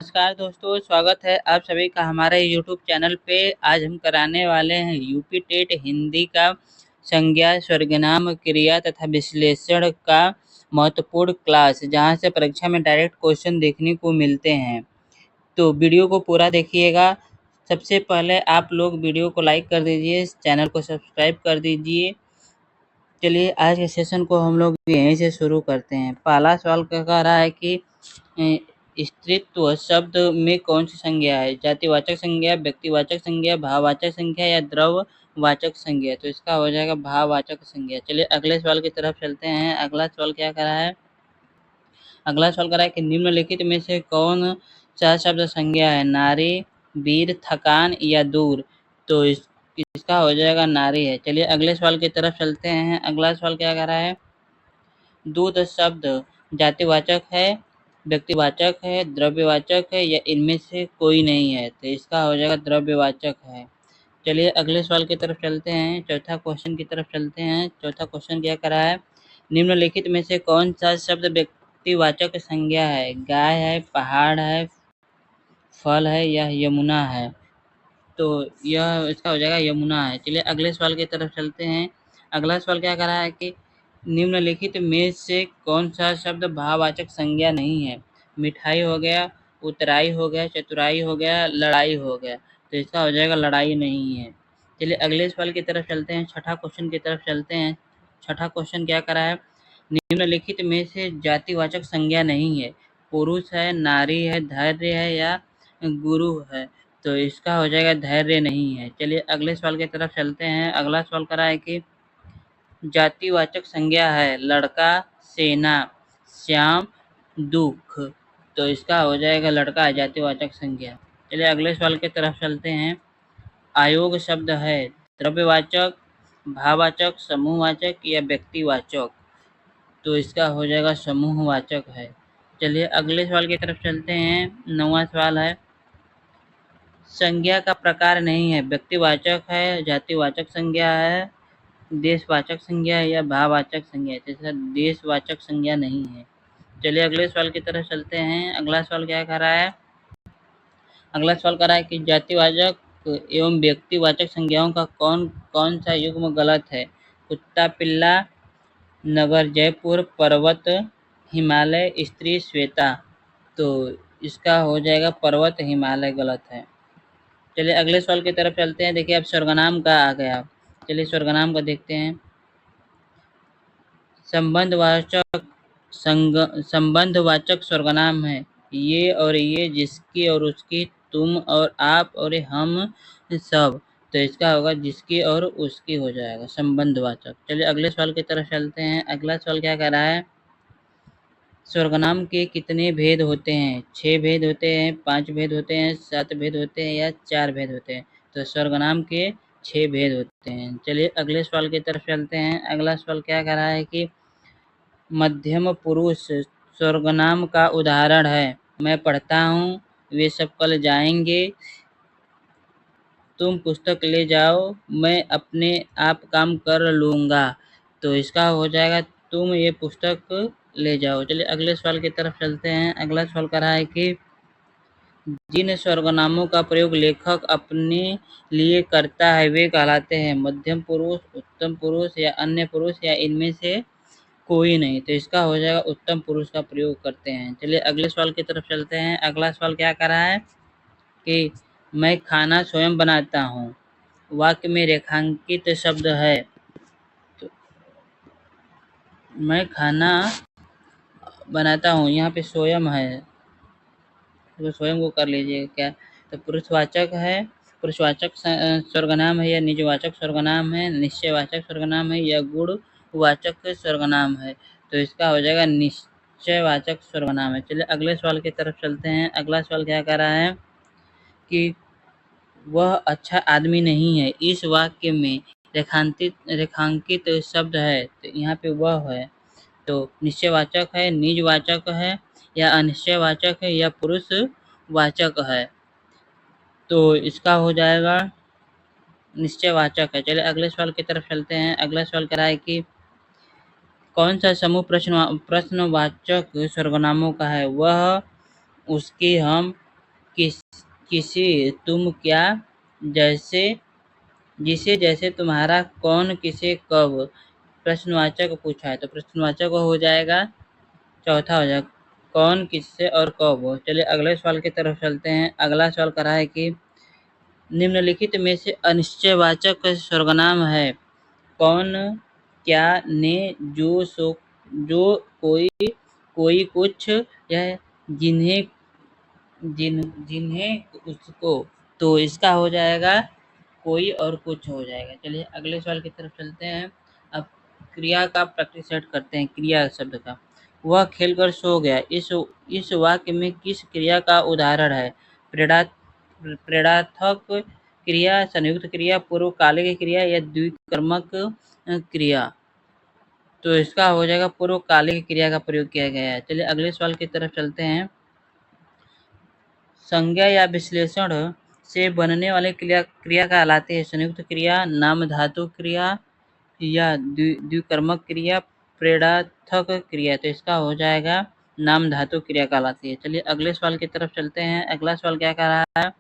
नमस्कार दोस्तों, स्वागत है आप सभी का हमारे यूट्यूब चैनल पे। आज हम कराने वाले हैं यूपी टेट हिंदी का संज्ञा, सर्वनाम, क्रिया तथा विश्लेषण का महत्वपूर्ण क्लास, जहां से परीक्षा में डायरेक्ट क्वेश्चन देखने को मिलते हैं। तो वीडियो को पूरा देखिएगा। सबसे पहले आप लोग वीडियो को लाइक कर दीजिए, चैनल को सब्सक्राइब कर दीजिए। चलिए आज के सेशन को हम लोग यहीं से शुरू करते हैं। पहला सवाल क्या कह रहा है कि स्त्रीत्व शब्द में कौन सी संज्ञा है? जातिवाचक संज्ञा, व्यक्तिवाचक संज्ञा, भाववाचक संज्ञा या द्रव्यवाचक संज्ञा? तो इसका हो जाएगा भाववाचक संज्ञा। चलिए अगले सवाल की तरफ चलते हैं। अगला सवाल क्या कर रहा है? अगला सवाल कर रहा है कि निम्नलिखित में से कौन सा शब्द संज्ञा है? नारी, वीर, थकान या दूर? तो इसका हो जाएगा नारी है। चलिए अगले सवाल की तरफ चलते हैं। अगला सवाल क्या कर रहा है? दूध शब्द जातिवाचक है, व्यक्तिवाचक है, द्रव्यवाचक है या इनमें से कोई नहीं है? तो इसका हो जाएगा द्रव्यवाचक है। चलिए अगले सवाल की तरफ चलते हैं। चौथा क्वेश्चन की तरफ चलते हैं। चौथा क्वेश्चन क्या करा है? निम्नलिखित में से कौन सा शब्द व्यक्तिवाचक संज्ञा है? गाय है, पहाड़ है, फल है या यमुना है? तो यह इसका हो जाएगा यमुना है। चलिए अगले सवाल की तरफ चलते हैं। अगला सवाल क्या कर रहा है कि निम्नलिखित में से कौन सा शब्द भाववाचक संज्ञा नहीं है? मिठाई हो गया, उतराई हो गया, चतुराई हो गया, लड़ाई हो गया? तो इसका हो जाएगा लड़ाई नहीं है। चलिए अगले सवाल की तरफ चलते हैं। छठा क्वेश्चन की तरफ चलते हैं। छठा क्वेश्चन क्या करा है? निम्नलिखित में से जातिवाचक संज्ञा नहीं है? पुरुष है, नारी है, धैर्य है या गुरु है? तो इसका हो जाएगा धैर्य नहीं है। चलिए अगले सवाल की तरफ चलते हैं। अगला सवाल करा है कि जातिवाचक संज्ञा है लड़का, सेना, श्याम, दुख? तो इसका हो जाएगा लड़का है जातिवाचक संज्ञा। चलिए अगले सवाल की तरफ चलते हैं। आयोग शब्द है द्रव्यवाचक, भाववाचक, समूहवाचक या व्यक्तिवाचक? तो इसका हो जाएगा समूहवाचक है। चलिए अगले सवाल की तरफ चलते हैं। नौवां सवाल है, संज्ञा का प्रकार नहीं है, व्यक्तिवाचक है, जातिवाचक संज्ञा है, देशवाचक संज्ञा है या भाववाचक संज्ञा है? जैसे देशवाचक संज्ञा नहीं है। चलिए अगले सवाल की तरफ चलते हैं। अगला सवाल क्या कर रहा है? अगला सवाल कर रहा है कि जातिवाचक एवं व्यक्तिवाचक संज्ञाओं का कौन कौन सा युग्म गलत है? कुत्ता, पिल्ला, नगर, जयपुर, पर्वत, हिमालय, स्त्री, श्वेता? तो इसका हो जाएगा पर्वत, हिमालय गलत है। चलिए अगले सवाल की तरफ चलते हैं। देखिए अब सर्वनाम का आ गया। चलिए सर्वनाम का देखते हैं। संबंधवाचक संबंधवाचक सर्वनाम है ये और ये, जिसकी और उसकी, तुम और आप और हम सब? तो इसका होगा जिसकी और उसकी हो जाएगा संबंधवाचक। चलिए अगले सवाल की तरफ चलते हैं। अगला सवाल क्या कह रहा है? सर्वनाम के कितने भेद होते हैं? 6 भेद होते हैं, 5 भेद होते हैं, 7 भेद होते हैं या 4 भेद होते हैं? तो सर्वनाम के 6 भेद होते हैं। चलिए अगले सवाल की तरफ चलते हैं। अगला सवाल क्या कह रहा है कि मध्यम पुरुष सर्वनाम का उदाहरण है? मैं पढ़ता हूँ, वे सब कल जाएंगे, तुम पुस्तक ले जाओ, मैं अपने आप काम कर लूँगा? तो इसका हो जाएगा तुम ये पुस्तक ले जाओ। चलिए अगले सवाल की तरफ चलते हैं। अगला सवाल कर रहा है कि जिन सर्वनामों का प्रयोग लेखक अपने लिए करता है वे कहलाते हैं मध्यम पुरुष, उत्तम पुरुष या अन्य पुरुष या इनमें से कोई नहीं? तो इसका हो जाएगा उत्तम पुरुष का प्रयोग करते हैं। चलिए अगले सवाल की तरफ चलते हैं। अगला सवाल क्या कर रहा है कि मैं खाना स्वयं बनाता हूँ, वाक्य में रेखांकित शब्द है। तो मैं खाना बनाता हूँ, यहाँ पे स्वयं है, तो स्वयं को कर लीजिएगा क्या? तो पुरुषवाचक है, पुरुषवाचक सर्वनाम है या निजवाचक सर्वनाम है, निश्चयवाचक सर्वनाम है या गुणवाचक सर्वनाम है? तो इसका हो जाएगा निश्चयवाचक सर्वनाम है। चलिए अगले सवाल की तरफ चलते हैं। अगला सवाल क्या कह रहा है कि वह अच्छा आदमी नहीं है, इस वाक्य में रेखांकित शब्द है। तो यहाँ पे वह है, तो निश्चयवाचक है, निजवाचक है या अनिश्चयवाचक है या पुरुषवाचक है? तो इसका हो जाएगा निश्चयवाचक है। चलिए अगले सवाल की तरफ चलते हैं। अगला सवाल कह रहा है कि कौन सा समूह प्रश्नवाचक सर्वनामों का है? वह, उसकी, हम, किस किसी तुम क्या जैसे जिसे जैसे तुम्हारा कौन किसे कब प्रश्नवाचक पूछा है तो प्रश्नवाचक हो जाएगा चौथा हो जाएगा कौन किससे और कब। चलिए अगले सवाल की तरफ चलते हैं। अगला सवाल करा है कि निम्नलिखित में से अनिश्चयवाचक सर्वनाम है कौन क्या ने जो सो जो कोई कोई कुछ यह जिन्हें जिन्हें उसको। तो इसका हो जाएगा कोई और कुछ हो जाएगा। चलिए अगले सवाल की तरफ चलते हैं। अब क्रिया का प्रैक्टिस सेट करते हैं। क्रिया शब्द का वह खेलकर सो गया इस वाक्य में किस क्रिया का उदाहरण है। प्रेड़ा प्रेड़ार्थक क्रिया, संयुक्त क्रिया, पूर्वकालिक क्रिया या द्विकर्मक क्रिया। तो इसका हो जाएगा पूर्वकालिक क्रिया का प्रयोग किया गया है। चलिए अगले सवाल की तरफ चलते हैं। संज्ञा या विश्लेषण से बनने वाली क्रिया क्रिया कहलाती है संयुक्त क्रिया, नाम धातु क्रिया या द्विकर्मक क्रिया, प्रेड़ार्थक क्रिया। तो इसका हो जाएगा नाम धातु क्रिया कहलाती है। चलिए अगले सवाल की तरफ चलते हैं। अगला सवाल क्या कह रहा है।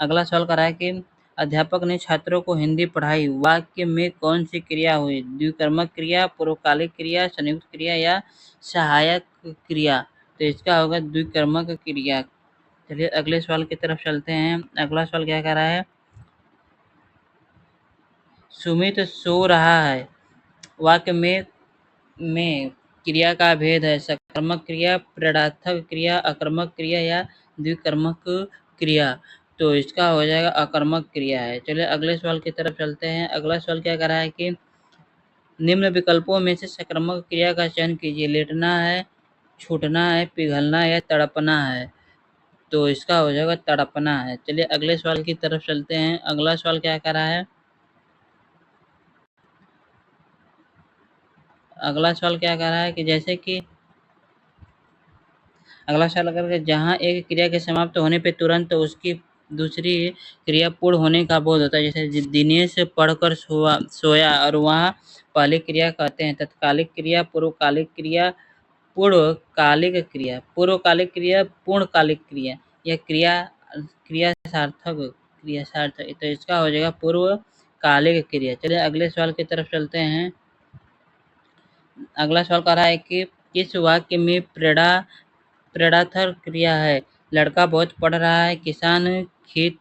अगला सवाल कह रहा है कि अध्यापक ने छात्रों को हिंदी पढ़ाई वाक्य में कौन सी क्रिया हुई। द्विकर्मक क्रिया, पूर्वकालिक क्रिया, संयुक्त क्रिया या सहायक क्रिया। तो इसका होगा द्विकर्मक क्रिया। चलिए अगले सवाल की तरफ चलते हैं। अगला सवाल क्या कह रहा है। सुमित सो रहा है वाक्य में क्रिया का भेद है सकर्मक क्रिया, प्रेरणार्थक क्रिया, अकर्मक क्रिया या द्विकर्मक क्रिया। तो इसका हो जाएगा अकर्मक क्रिया है। चलिए अगले सवाल की तरफ चलते हैं। अगला सवाल क्या कर रहा है कि निम्न विकल्पों में से सकर्मक क्रिया का चयन कीजिए। लेटना है, छूटना है, पिघलना या तड़पना है। तो इसका हो जाएगा तड़पना है। चलिए अगले सवाल की तरफ चलते हैं। अगला सवाल क्या कर रहा है। अगला सवाल क्या कर रहा है कि जैसे कि अगला सवाल अगर जहाँ एक क्रिया के समाप्त होने पे तुरंत उसकी दूसरी क्रिया पूर्ण होने का बोध होता है। जैसे दिनेश पढ़कर सोया और वहाँ पहली क्रिया कहते हैं तत्कालिक क्रिया, पूर्वकालिक क्रिया, पूर्वकालिक क्रिया, पूर्वकालिक क्रिया, पूर्णकालिक क्रिया या क्रिया क्रिया सार्थक क्रिया सार्थक। तो इसका हो जाएगा पूर्वकालिक क्रिया। चलिए अगले सवाल की तरफ चलते हैं। अगला सवाल कह रहा है कि किस वाक्य में प्रेड़ाथर क्रिया है। लड़का बहुत पढ़ रहा है, किसान खेत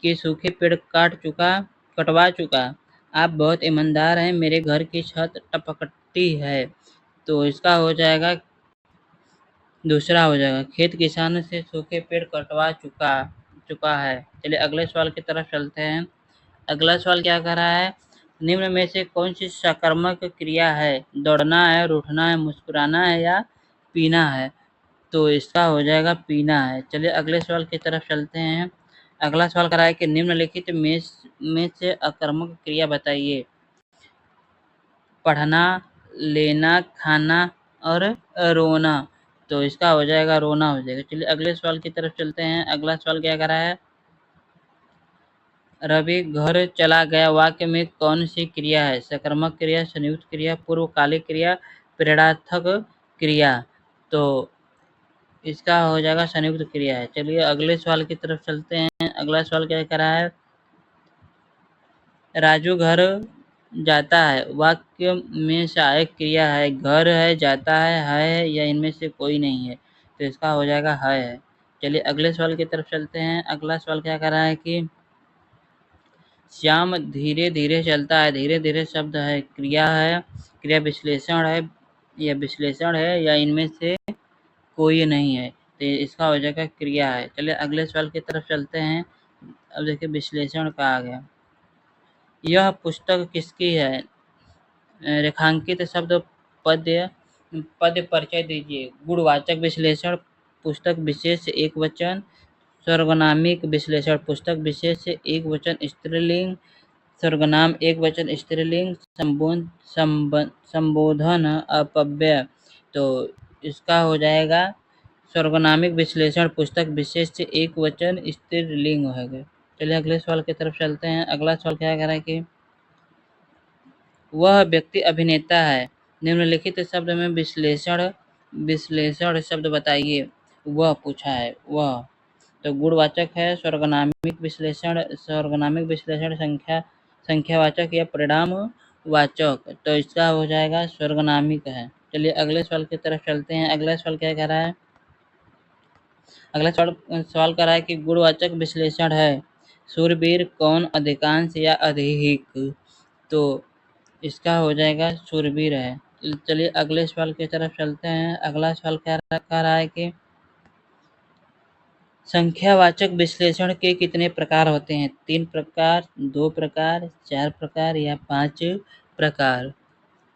के सूखे पेड़ कटवा चुका, आप बहुत ईमानदार हैं, मेरे घर की छत टपकती है। तो इसका हो जाएगा दूसरा हो जाएगा खेत किसान से सूखे पेड़ कटवा चुका चुका है। चलिए अगले सवाल की तरफ चलते हैं। अगला सवाल क्या कर रहा है। निम्न में से कौन सी सकर्मक क्रिया है। दौड़ना है, रूठना है, मुस्कुराना है या पीना है। तो इसका हो जाएगा पीना है। चलिए अगले सवाल की तरफ चलते हैं। अगला सवाल कर रहा है कि निम्नलिखित में से अकर्मक क्रिया बताइए। पढ़ना, लेना, खाना और रोना। तो इसका हो जाएगा रोना हो जाएगा। चलिए अगले सवाल की तरफ चलते हैं। अगला सवाल क्या कर रहा है। रवि घर चला गया वाक्य में कौन सी क्रिया है। सकर्मक क्रिया, संयुक्त क्रिया, पूर्वकालिक क्रिया, प्रेरणार्थक क्रिया। तो इसका हो जाएगा संयुक्त क्रिया है। चलिए अगले सवाल की तरफ चलते हैं। अगला सवाल क्या कह रहा है। राजू घर जाता है वाक्य में सहायक क्रिया है। घर है, जाता है या इनमें से कोई नहीं है। तो इसका हो जाएगा है। चलिए अगले सवाल की तरफ चलते हैं। अगला सवाल क्या कह रहा है कि श्याम धीरे धीरे चलता है। धीरे धीरे शब्द है, क्रिया है, क्रिया विश्लेषण है या इनमें से कोई नहीं है। तो इसका हो जाएगा क्रिया है। चलिए अगले सवाल की तरफ चलते हैं। अब देखिए विश्लेषण का आ गया। यह पुस्तक किसकी है। रेखांकित शब्द पद्य पद परिचय दीजिए। गुणवाचक विश्लेषण पुस्तक विशेष एक वचन, सर्वनामिक विश्लेषण पुस्तक विशेष एक वचन स्त्रीलिंग, सर्वनाम एक वचन स्त्रीलिंग, संबोधन अपव्यय। तो इसका हो जाएगा सर्वनामिक विश्लेषण पुस्तक विशेष से एक वचन स्त्रीलिंग है। चलिए अगले सवाल की तरफ चलते हैं। अगला सवाल क्या कह रहा है कि वह व्यक्ति अभिनेता है। निम्नलिखित शब्द में विश्लेषण विश्लेषण शब्द बताइए। वह पूछा है वह। तो गुणवाचक है स्वर्गनामिक विश्लेषण संख्यावाचक या परिणाम वाचक, तो इसका हो जाएगा स्वर्गनामिक है। चलिए अगले सवाल की तरफ चलते हैं। अगला सवाल क्या कह रहा है? अगला सवाल कर रहा है कि गुणवाचक विश्लेषण है शूरवीर कौन अधिकांश या अधिक, तो इसका हो जाएगा शूरवीर है। चलिए अगले सवाल की तरफ चलते हैं। अगला सवाल क्या कह रहा है कि संख्यावाचक विश्लेषण के कितने प्रकार होते हैं? 3 प्रकार, 2 प्रकार, 4 प्रकार या 5 प्रकार,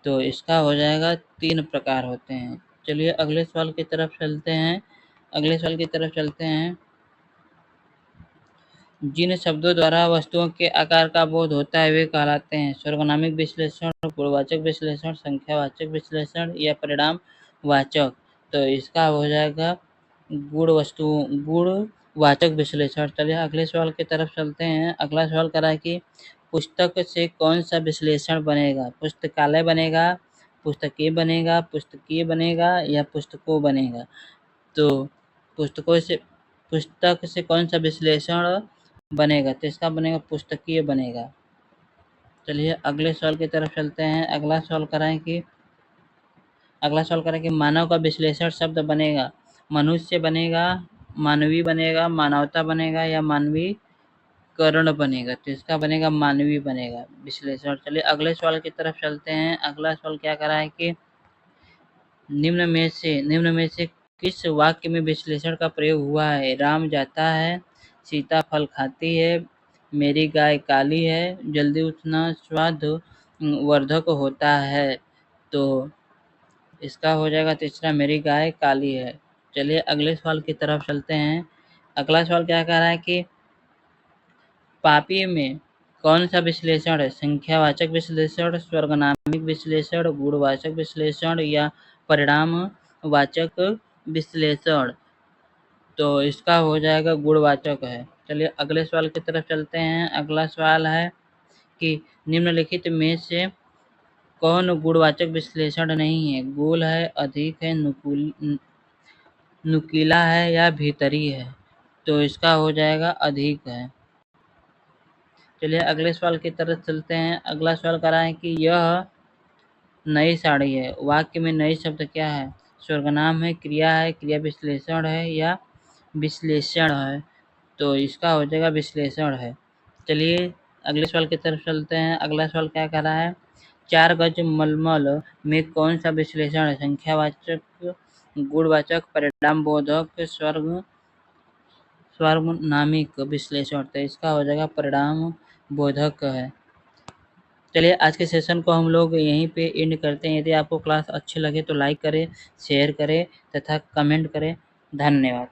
तो इसका हो जाएगा 3 प्रकार होते हैं। चलिए अगले सवाल की तरफ चलते हैं। अगले सवाल की तरफ चलते हैं। जिन शब्दों द्वारा वस्तुओं के आकार का बोध होता है वे कहलाते हैं स्वर्गनामिक विश्लेषण, गुणवाचक विश्लेषण, संख्यावाचक विश्लेषण या परिणाम वाचक, तो इसका हो जाएगा गुणवाचक विश्लेषण। चलिए अगले सवाल की तरफ चलते हैं। अगला सवाल करा है कि पुस्तक से कौन सा विश्लेषण बनेगा? पुस्तकालय बनेगा, पुस्तकीय बनेगा, पुस्तकीय बनेगा या पुस्तकों बनेगा, तो पुस्तक से कौन सा विश्लेषण बनेगा? तो इसका बनेगा पुस्तकीय बनेगा। चलिए अगले सवाल की तरफ चलते हैं। अगला सवाल कराएं कि मानव का विश्लेषण शब्द बनेगा मनुष्य बनेगा, मानवीय बनेगा, मानवता बनेगा या मानवीय करण बनेगा, तो इसका बनेगा मानवीय बनेगा विश्लेषण। चलिए अगले सवाल की तरफ चलते हैं। अगला सवाल क्या करा है कि निम्न में से किस वाक्य में विश्लेषण का प्रयोग हुआ है? राम जाता है, सीता फल खाती है, मेरी गाय काली है, जल्दी उठना स्वाद वर्धक होता है, तो इसका हो जाएगा तीसरा मेरी गाय काली है। चलिए अगले सवाल की तरफ चलते हैं। अगला सवाल क्या कह रहा है कि पापी में कौन सा विश्लेषण है? संख्यावाचक विश्लेषण, स्वर्गनामिक विश्लेषण, गुणवाचक विश्लेषण या परिणाम वाचक विश्लेषण, तो इसका हो जाएगा गुणवाचक है। चलिए अगले सवाल की तरफ चलते हैं। अगला सवाल है कि निम्नलिखित में से कौन गुणवाचक विश्लेषण नहीं है? गोल है, अधिक है, नुकीला है या भीतरी है, तो इसका हो जाएगा अधिक है। चलिए अगले सवाल की तरफ चलते हैं। अगला सवाल करा है कि यह नई साड़ी है। वाक्य में नई शब्द क्या है? स्वर्गनाम है, क्रिया विश्लेषण है या विश्लेषण है, तो इसका हो जाएगा विश्लेषण है। चलिए अगले सवाल की तरफ चलते हैं। अगला सवाल क्या कर रहा है? 4 गज मलमल में कौन सा विश्लेषण है? संख्यावाचक, गुणवाचक, परिणाम बोधक, स्वर्गनामिक विश्लेषण, तो इसका हो जाएगा परिणाम बोधक है। चलिए आज के सेशन को हम लोग यहीं पे एंड करते हैं। यदि आपको क्लास अच्छी लगे तो लाइक करें, शेयर करें तथा कमेंट करें। धन्यवाद।